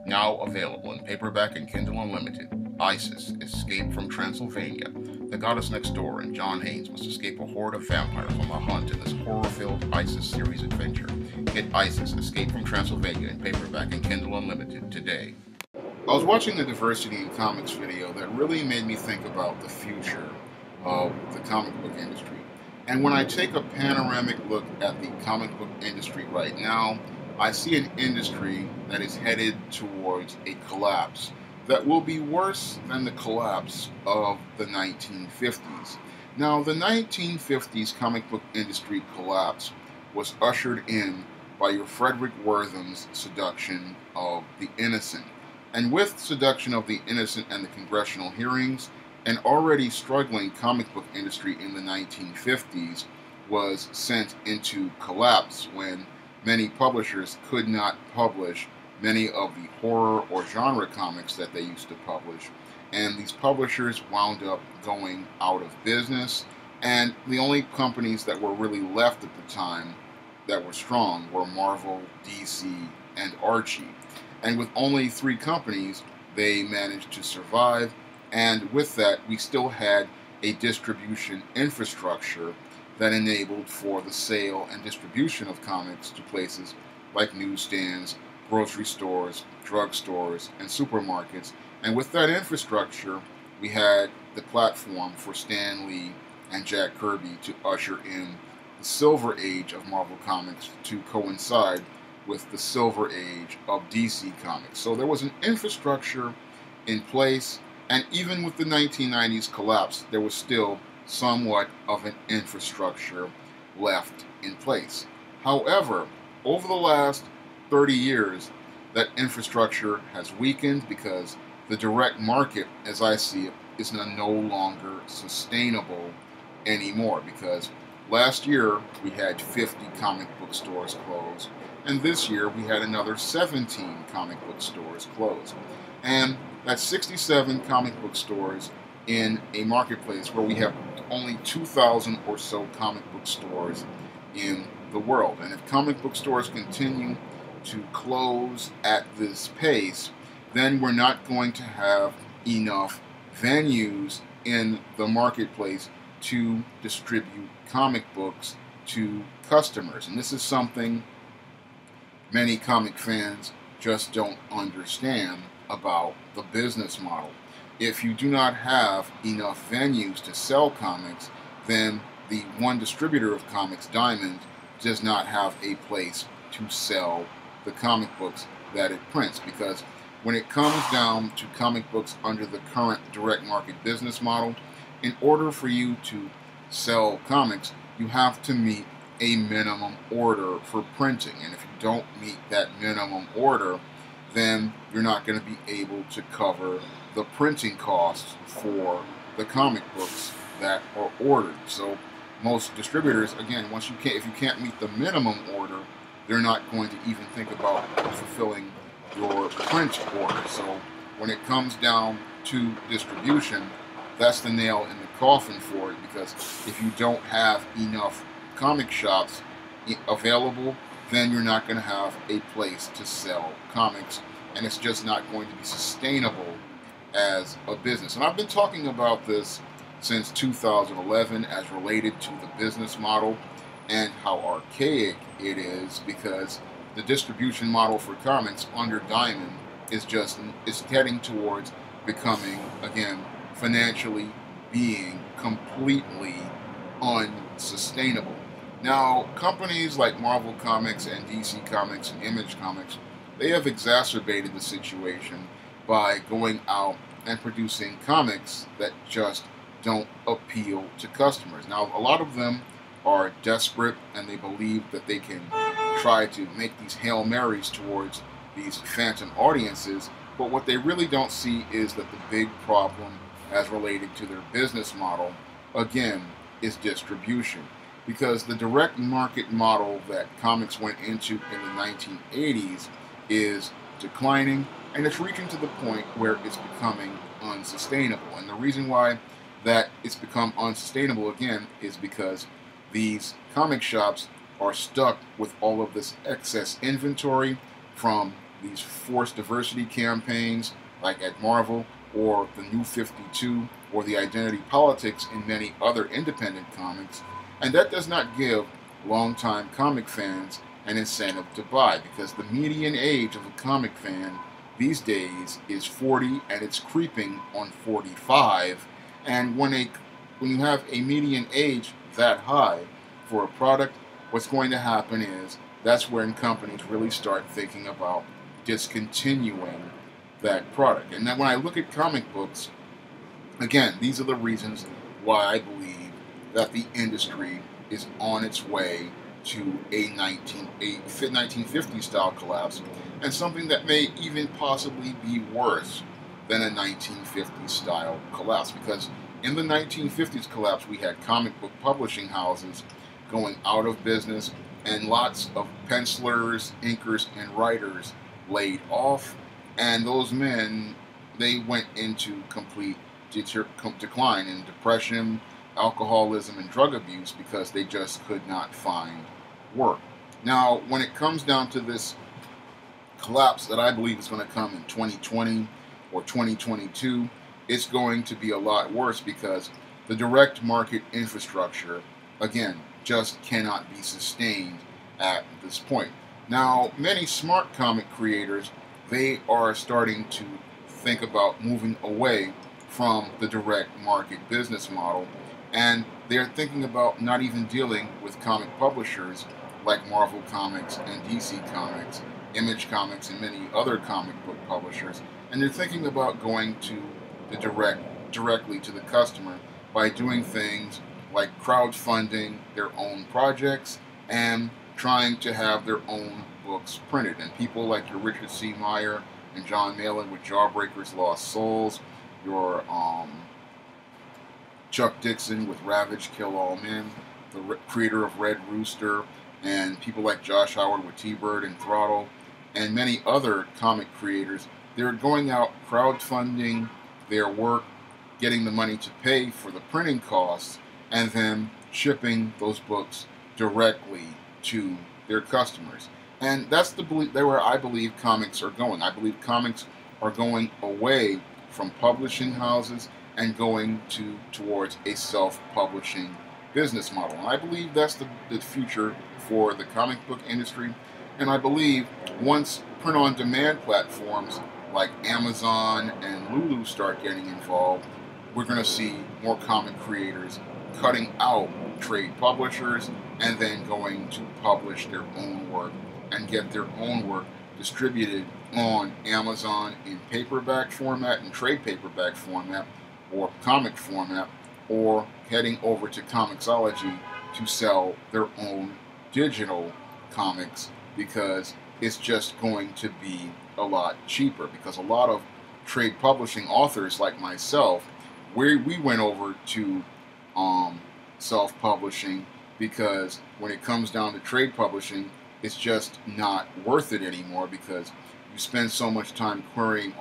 Now available in paperback and Kindle Unlimited. Isis, Escape from Transylvania. The goddess next door and John Haynes must escape a horde of vampires on the hunt in this horror-filled Isis series adventure. Get Isis, Escape from Transylvania in paperback and Kindle Unlimited today. I was watching the Diversity in Comics video that really made me think about the future of the comic book industry. And when I take a panoramic look at the comic book industry right now, I see an industry that is headed towards a collapse that will be worse than the collapse of the 1950s. Now, the 1950s comic book industry collapse was ushered in by your Frederick Wortham's seduction of the innocent. And with seduction of the innocent and the congressional hearings, an already struggling comic book industry in the 1950s was sent into collapse when many publishers could not publish many of the horror or genre comics that they used to publish. And these publishers wound up going out of business. And the only companies that were really left at the time that were strong were Marvel, DC, and Archie. And with only 3 companies, they managed to survive. And with that, we still had a distribution infrastructure that enabled for the sale and distribution of comics to places like newsstands, grocery stores, drugstores, and supermarkets. And with that infrastructure, we had the platform for Stan Lee and Jack Kirby to usher in the Silver Age of Marvel Comics to coincide with the Silver Age of DC Comics. So there was an infrastructure in place, and even with the 1990s collapse, there was still somewhat of an infrastructure left in place. However, over the last 30 years, that infrastructure has weakened because the direct market, as I see it, is no longer sustainable anymore. Because last year we had 50 comic book stores close, and this year we had another 17 comic book stores close. And that's 67 comic book stores in a marketplace where we have only 2,000 or so comic book stores in the world. And if comic book stores continue to close at this pace, then we're not going to have enough venues in the marketplace to distribute comic books to customers. And this is something many comic fans just don't understand about the business model. If you do not have enough venues to sell comics, then the one distributor of comics, Diamond, does not have a place to sell the comic books that it prints. Because when it comes down to comic books under the current direct market business model, in order for you to sell comics, you have to meet a minimum order for printing. And if you don't meet that minimum order, then you're not going to be able to cover the printing costs for the comic books that are ordered. So most distributors, again, if you can't meet the minimum order, they're not going to even think about fulfilling your print order. So when it comes down to distribution, that's the nail in the coffin for it, because if you don't have enough comic shops available, then you're not going to have a place to sell comics, and it's just not going to be sustainable as a business. And I've been talking about this since 2011 as related to the business model and how archaic it is, because the distribution model for comics under Diamond is heading towards becoming, again, financially being completely unsustainable. Now, companies like Marvel Comics and DC Comics and Image Comics, they have exacerbated the situation by going out and producing comics that just don't appeal to customers. Now, a lot of them are desperate, and they believe that they can try to make these Hail Marys towards these phantom audiences, but what they really don't see is that the big problem as related to their business model, again, is distribution. Because the direct market model that comics went into in the 1980s is declining, and it's reaching to the point where it's becoming unsustainable. And the reason why that it's become unsustainable, again, is because these comic shops are stuck with all of this excess inventory from these forced diversity campaigns like at Marvel, or the New 52, or the identity politics in many other independent comics, and that does not give longtime comic fans an incentive to buy, because the median age of a comic fan these days is 40, and it's creeping on 45. And when you have a median age that high for a product, what's going to happen is that's when companies really start thinking about discontinuing that product. And then when I look at comic books, again, these are the reasons why I believe that the industry is on its way to a 1950 style collapse, and something that may even possibly be worse than a 1950 style collapse. Because in the 1950s collapse, we had comic book publishing houses going out of business, and lots of pencilers, inkers, and writers laid off, and those men, they went into complete decline in depression, alcoholism, and drug abuse because they just could not find work. Now, when it comes down to this collapse that I believe is going to come in 2020 or 2022, it's going to be a lot worse, because the direct market infrastructure, again, just cannot be sustained at this point. Now, many smart comic creators, they are starting to think about moving away from the direct market business model, and they're thinking about not even dealing with comic publishers like Marvel Comics and DC Comics, Image Comics, and many other comic book publishers, and they're thinking about going to the directly to the customer by doing things like crowdfunding their own projects and trying to have their own books printed. And people like your Richard C. Meyer and John Malin with Jawbreakers Lost Souls, your Chuck Dixon with Ravage Kill All Men, the creator of Red Rooster, and people like Josh Howard with T-Bird and Throttle, and many other comic creators, they're going out crowdfunding their work, getting the money to pay for the printing costs, and then shipping those books directly to their customers. And that's where I believe comics are going. I believe comics are going away from publishing houses and going towards a self-publishing business model. And I believe that's the future for the comic book industry. And I believe once print-on-demand platforms like Amazon and Lulu start getting involved, we're going to see more comic creators cutting out trade publishers and then going to publish their own work and get their own work distributed on Amazon in paperback format and trade paperback format or comic format, or heading over to Comixology to sell their own digital comics, because it's just going to be a lot cheaper. Because a lot of trade publishing authors like myself, we went over to self-publishing, because when it comes down to trade publishing, it's just not worth it anymore, because you spend so much time querying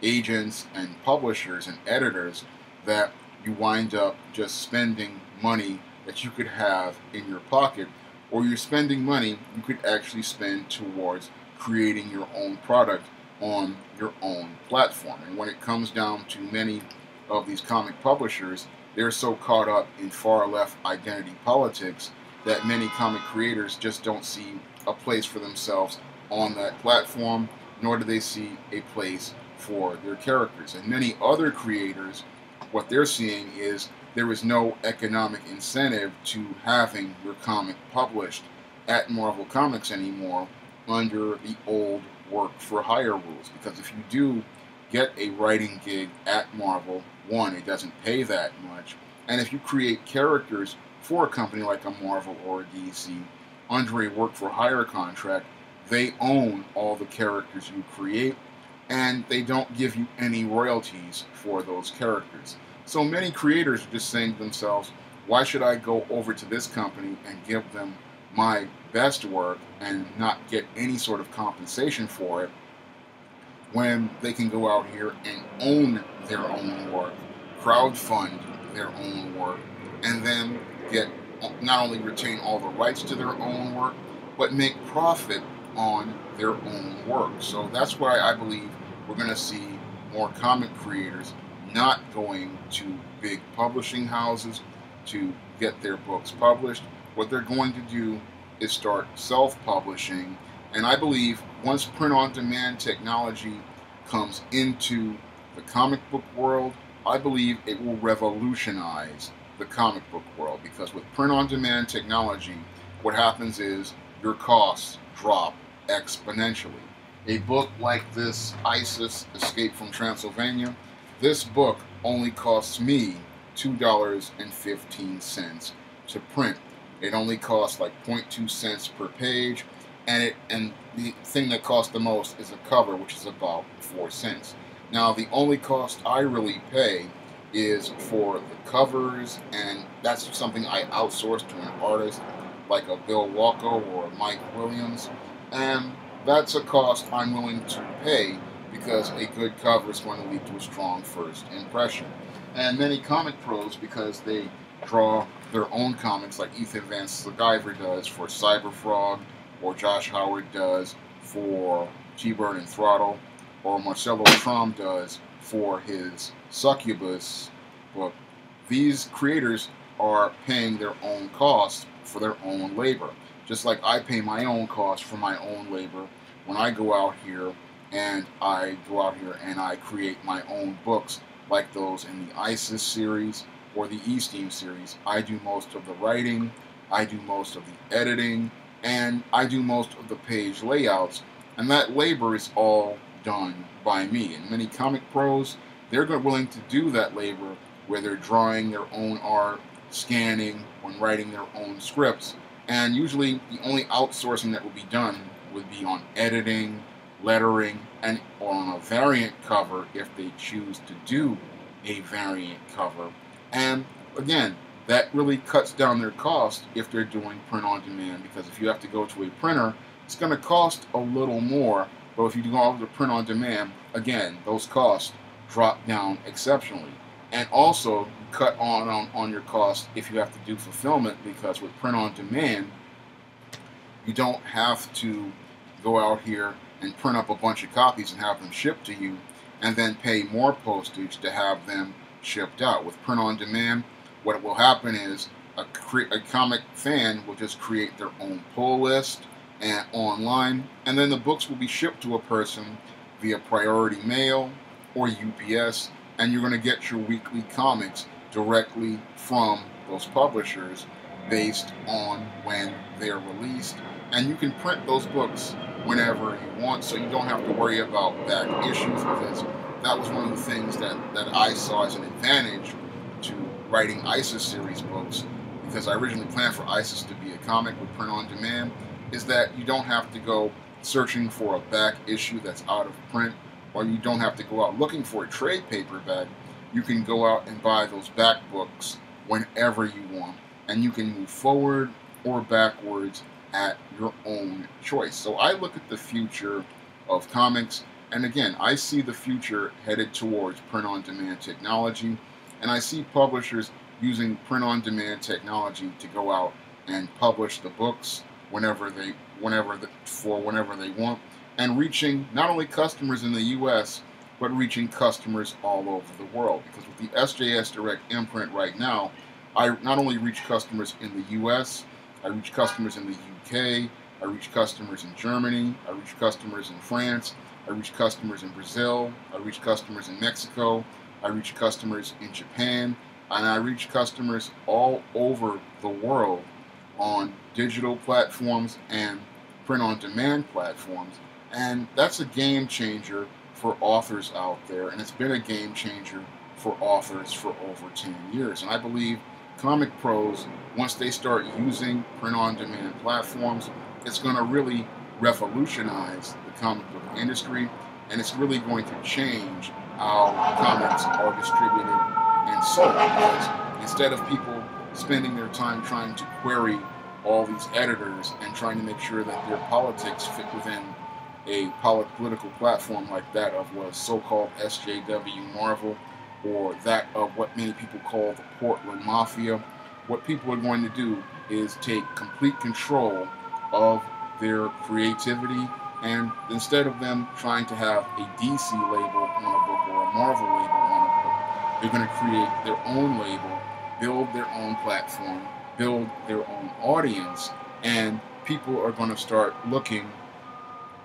agents and publishers and editors, that you wind up just spending money that you could have in your pocket, or you're spending money you could actually spend towards creating your own product on your own platform. And when it comes down to many of these comic publishers, they're so caught up in far-left identity politics that many comic creators just don't see a place for themselves on that platform, nor do they see a place for their characters. And many other creators, what they're seeing is there is no economic incentive to having your comic published at Marvel Comics anymore under the old work-for-hire rules. Because if you do get a writing gig at Marvel, one, it doesn't pay that much, and if you create characters for a company like a Marvel or a DC under a work-for-hire contract, they own all the characters you create, and they don't give you any royalties for those characters. So many creators are just saying to themselves, why should I go over to this company and give them my best work and not get any sort of compensation for it, when they can go out here and own their own work, crowdfund their own work, and then not only retain all the rights to their own work, but make profit on their own work. So that's why I believe we're going to see more comic creators not going to big publishing houses to get their books published. What they're going to do is start self-publishing. And I believe once print-on-demand technology comes into the comic book world, I believe it will revolutionize the comic book world, because with print-on-demand technology, what happens is your costs drop exponentially. A book like this, ISIS, Escape from Transylvania, this book only costs me $2.15 to print. It only costs like 0.2 cents per page, and the thing that costs the most is a cover, which is about 4 cents. Now, the only cost I really pay is for the covers, and that's something I outsource to an artist like a Bill Walko or a Mike Williams, and that's a cost I'm willing to pay because a good cover is going to lead to a strong first impression. And many comic pros, because they draw their own comics, like Ethan Van Sciver does for Cyberfrog, or Josh Howard does for T-Bird and Throttle, or Marcelo Traum does for his Succubus book. These creators are paying their own costs for their own labor, just like I pay my own costs for my own labor when I go out here and I create my own books, like those in the ISIS series or the E-Steam series. I do most of the writing, I do most of the editing, and I do most of the page layouts, and that labor is all done by me. And many comic pros, they're willing to do that labor where they're drawing their own art, scanning, when writing their own scripts. And usually the only outsourcing that would be done would be on editing, lettering, and on a variant cover if they choose to do a variant cover. And again, that really cuts down their cost if they're doing print on demand, because if you have to go to a printer, it's going to cost a little more. But if you go over to print on demand, again, those costs drop down exceptionally. And also cut on your cost if you have to do fulfillment, because with print on demand, you don't have to go out here and print up a bunch of copies and have them shipped to you and then pay more postage to have them shipped out. With print on demand, what will happen is a comic fan will just create their own pull list and online, and then the books will be shipped to a person via priority mail or UPS, and you're going to get your weekly comics directly from those publishers based on when they're released. And you can print those books whenever you want, so you don't have to worry about back issues, because that was one of the things that I saw as an advantage to writing ISIS series books, because I originally planned for ISIS to be a comic with print on demand, is that you don't have to go searching for a back issue that's out of print, or you don't have to go out looking for a trade paperback. You can go out and buy those back books whenever you want, and you can move forward or backwards at your own choice. So I look at the future of comics, and again, I see the future headed towards print-on-demand technology, and I see publishers using print-on-demand technology to go out and publish the books whenever they want, and reaching not only customers in the U.S., but reaching customers all over the world. Because with the SJS Direct imprint right now, I not only reach customers in the U.S., I reach customers in the UK, I reach customers in Germany, I reach customers in France, I reach customers in Brazil, I reach customers in Mexico, I reach customers in Japan, and I reach customers all over the world on digital platforms and print-on-demand platforms. And that's a game changer for authors out there, and it's been a game changer for authors for over 10 years. And I believe comic pros, once they start using print-on-demand platforms, it's going to really revolutionize the comic book industry, and it's really going to change how comics are distributed and sold. Because instead of people spending their time trying to query all these editors and trying to make sure that their politics fit within a political platform like that of what so-called SJW Marvel, or that of what many people call the Portland Mafia, what people are going to do is take complete control of their creativity, and instead of them trying to have a DC label on a book or a Marvel label on a book, they're going to create their own label, build their own platform, build their own audience, and people are going to start looking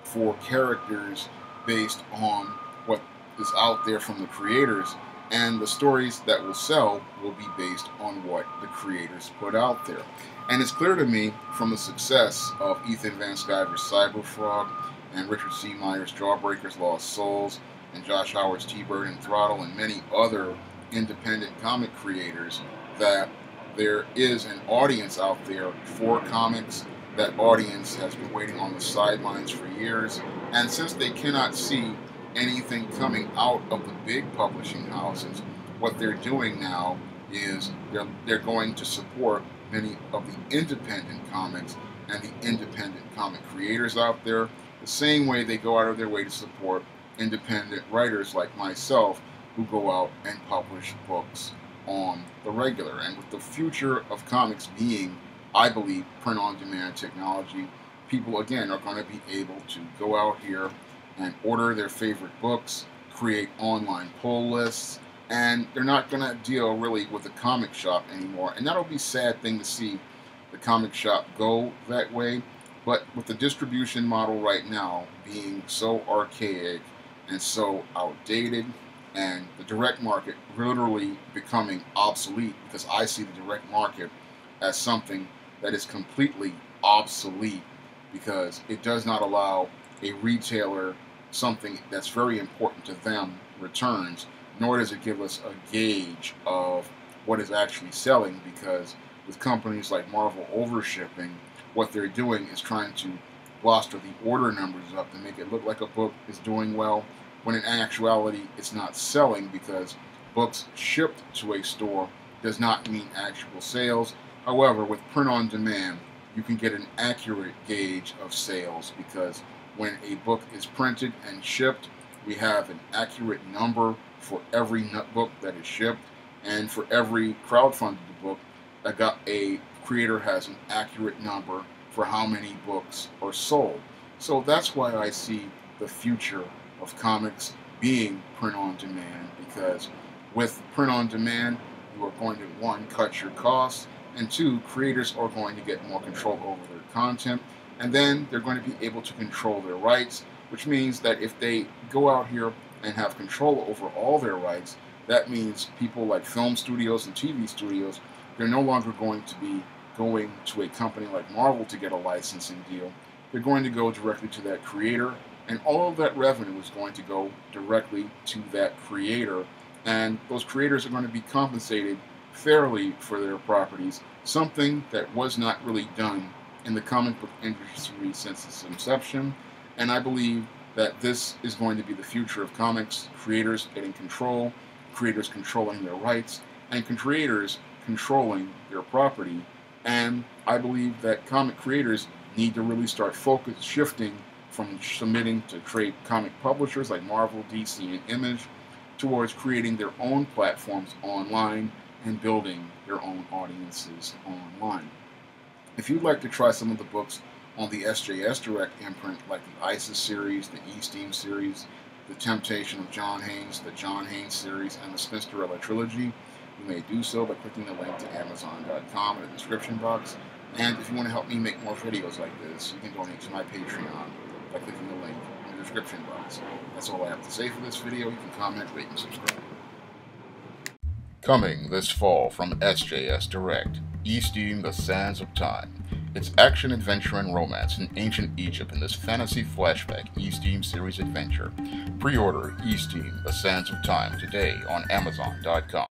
for characters based on what is out there from the creators, and the stories that will sell will be based on what the creators put out there. And it's clear to me from the success of Ethan Van Sciver's Cyberfrog and Richard C. Meyer's Jawbreakers Lost Souls and Josh Howard's T-Bird and Throttle and many other independent comic creators that there is an audience out there for comics. That audience has been waiting on the sidelines for years, and since they cannot see anything coming out of the big publishing houses, what they're doing now is they're going to support many of the independent comics and the independent comic creators out there, the same way they go out of their way to support independent writers like myself who go out and publish books on the regular. And with the future of comics being, I believe, print-on-demand technology, people again are going to be able to go out here and order their favorite books, create online pull lists, and they're not going to deal really with the comic shop anymore. And that'll be a sad thing to see the comic shop go that way. But with the distribution model right now being so archaic and so outdated, and the direct market literally becoming obsolete, because I see the direct market as something that is completely obsolete, because it does not allow a retailer something that's very important to them, returns, nor does it give us a gauge of what is actually selling, because with companies like Marvel overshipping, what they're doing is trying to bluster the order numbers up to make it look like a book is doing well, when in actuality it's not selling, because books shipped to a store does not mean actual sales. However, with print on demand, you can get an accurate gauge of sales, because when a book is printed and shipped, we have an accurate number for every book that is shipped, and for every crowdfunded book, a creator has an accurate number for how many books are sold. So that's why I see the future of comics being print on demand, because with print on demand, you are going to, one, cut your costs, and two, creators are going to get more control over their content, and then they're going to be able to control their rights, which means that if they go out here and have control over all their rights, that means people like film studios and TV studios, they're no longer going to be going to a company like Marvel to get a licensing deal. They're going to go directly to that creator, and all of that revenue is going to go directly to that creator, and those creators are going to be compensated fairly for their properties, something that was not really done in the comic book industry since its inception. And I believe that this is going to be the future of comics: creators getting control, creators controlling their rights, and creators controlling their property. And I believe that comic creators need to really start shifting from submitting to trade comic publishers like Marvel, DC, and Image towards creating their own platforms online and building their own audiences online. If you'd like to try some of the books on the SJS Direct imprint, like the ISIS series, the E-Steam series, the Temptation of John Haynes, the John Haynes series, and the Spinsterella trilogy, you may do so by clicking the link to Amazon.com in the description box. And if you want to help me make more videos like this, you can donate to my Patreon by clicking the link in the description box. That's all I have to say for this video. You can comment, rate, and subscribe. Coming this fall from SJS Direct, E-Steam: The Sands of Time. It's action, adventure, and romance in ancient Egypt in this fantasy flashback E-Steam series adventure. Pre-order E-Steam: The Sands of Time today on Amazon.com.